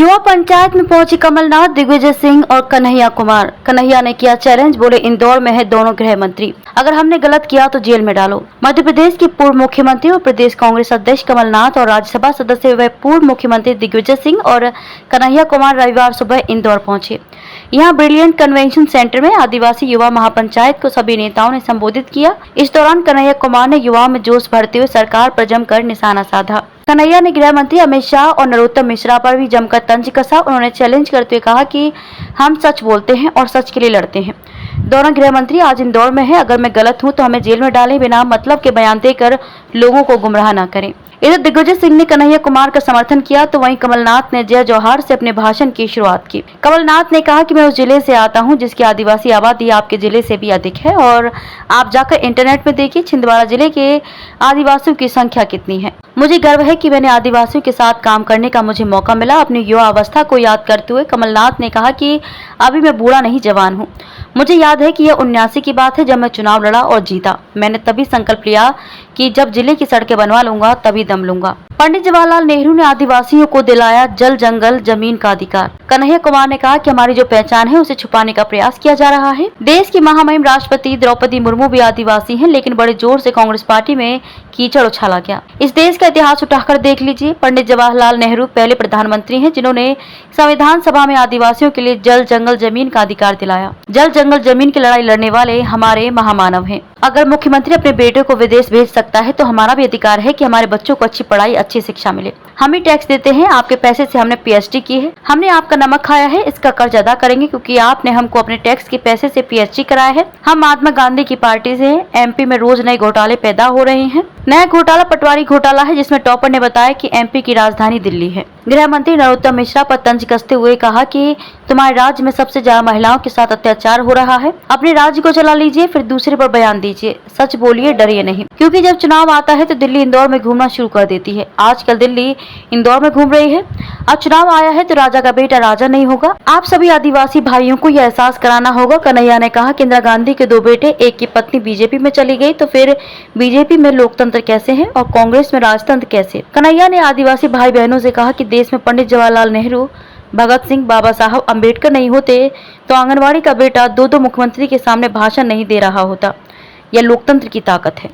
युवा पंचायत में पहुंचे कमलनाथ, दिग्विजय सिंह और कन्हैया कुमार। कन्हैया ने किया चैलेंज, बोले इंदौर में है दोनों गृह मंत्री, अगर हमने गलत किया तो जेल में डालो। मध्य प्रदेश के पूर्व मुख्यमंत्री और प्रदेश कांग्रेस अध्यक्ष कमलनाथ और राज्यसभा सदस्य व पूर्व मुख्यमंत्री दिग्विजय सिंह और कन्हैया कुमार रविवार सुबह इंदौर पहुंचे। यहाँ ब्रिलियंट कन्वेंशन सेंटर में आदिवासी युवा महापंचायत को सभी नेताओं ने संबोधित किया। इस दौरान कन्हैया कुमार ने युवाओं में जोश भरते हुए सरकार पर जमकर निशाना साधा। कन्हैया ने गृह मंत्री अमित शाह और नरोत्तम मिश्रा पर भी जमकर तंज कसा। उन्होंने चैलेंज करते हुए कहा कि हम सच बोलते हैं और सच के लिए लड़ते हैं। दोनों गृह मंत्री आज इंदौर में हैं, अगर मैं गलत हूं तो हमें जेल में डालें, बिना मतलब के बयान देकर लोगों को गुमराह न करें। इधर दिग्विजय सिंह ने कन्हैया कुमार का समर्थन किया तो वहीं कमलनाथ ने जय जोहार से अपने भाषण की शुरुआत की। कमलनाथ ने कहा कि मैं उस जिले से आता हूं जिसकी आदिवासी आबादी आपके जिले से भी अधिक है और आप जाकर इंटरनेट में देखिए छिंदवाड़ा जिले के आदिवासियों की संख्या कितनी है। मुझे गर्व है कि मैंने आदिवासियों के साथ काम करने का मुझे मौका मिला। अपनी युवा अवस्था को याद करते हुए कमलनाथ ने कहा कि अभी मैं बूढ़ा नहीं, जवान हूँ। मुझे याद है कि यह 79 की बात है जब मैं चुनाव लड़ा और जीता। मैंने तभी संकल्प लिया कि जब जिले की सड़कें बनवा लूंगा तभी दम लूंगा। पंडित जवाहरलाल नेहरू ने आदिवासियों को दिलाया जल, जंगल, जमीन का अधिकार। कन्हैया कुमार ने कहा कि हमारी जो पहचान है उसे छुपाने का प्रयास किया जा रहा है। देश की महामहिम राष्ट्रपति द्रौपदी मुर्मू भी आदिवासी हैं, लेकिन बड़े जोर से कांग्रेस पार्टी में कीचड़ उछाला गया। इस देश का इतिहास उठाकर देख लीजिए। पंडित जवाहरलाल नेहरू पहले प्रधानमंत्री हैं जिन्होंने संविधान सभा में आदिवासियों के लिए जल, जंगल, जमीन का अधिकार दिलाया। जल, जंगल, जमीन की लड़ाई लड़ने वाले हमारे महामानव हैं। अगर मुख्यमंत्री अपने बेटे को विदेश भेज सकता है तो हमारा भी अधिकार है कि हमारे बच्चों को अच्छी पढ़ाई, अच्छी शिक्षा मिले। हम ही टैक्स देते हैं, आपके पैसे से हमने पीएचडी की है। हमने आपका नमक खाया है, इसका कर्ज अदा करेंगे क्योंकि आपने हमको अपने टैक्स के पैसे से पीएचडी कराया है। हम महात्मा गांधी की पार्टी से हैं। एमपी में रोज नए घोटाले पैदा हो रहे हैं। नया घोटाला पटवारी घोटाला है जिसमें टॉपर ने बताया कि एमपी की राजधानी दिल्ली है। गृह मंत्री नरोत्तम मिश्रा पर तंज कसते हुए कहा कि तुम्हारे राज्य में सबसे ज्यादा महिलाओं के साथ अत्याचार हो रहा है। अपने राज्य को चला लीजिए, फिर दूसरे पर बयान दीजिए। सच बोलिए, डरिए नहीं, क्योंकि जब चुनाव आता है तो दिल्ली इंदौर में घूमना शुरू कर देती है। आजकल दिल्ली इंदौर में घूम रही है। अब चुनाव आया है तो राजा का बेटा राजा नहीं होगा। आप सभी आदिवासी भाइयों को यह एहसास कराना होगा। कन्हैया ने कहा कि इंदिरा गांधी के 2 बेटे, एक की पत्नी बीजेपी में चली गई, तो फिर बीजेपी में लोकतंत्र कैसे है और कांग्रेस में राजतंत्र कैसे। कन्हैया ने आदिवासी भाई बहनों से कहा कि देश में पंडित जवाहरलाल नेहरू, भगत सिंह, बाबा साहब अम्बेडकर नहीं होते तो आंगनवाड़ी का बेटा 2 मुख्यमंत्री के सामने भाषण नहीं दे रहा होता। यह लोकतंत्र की ताकत है।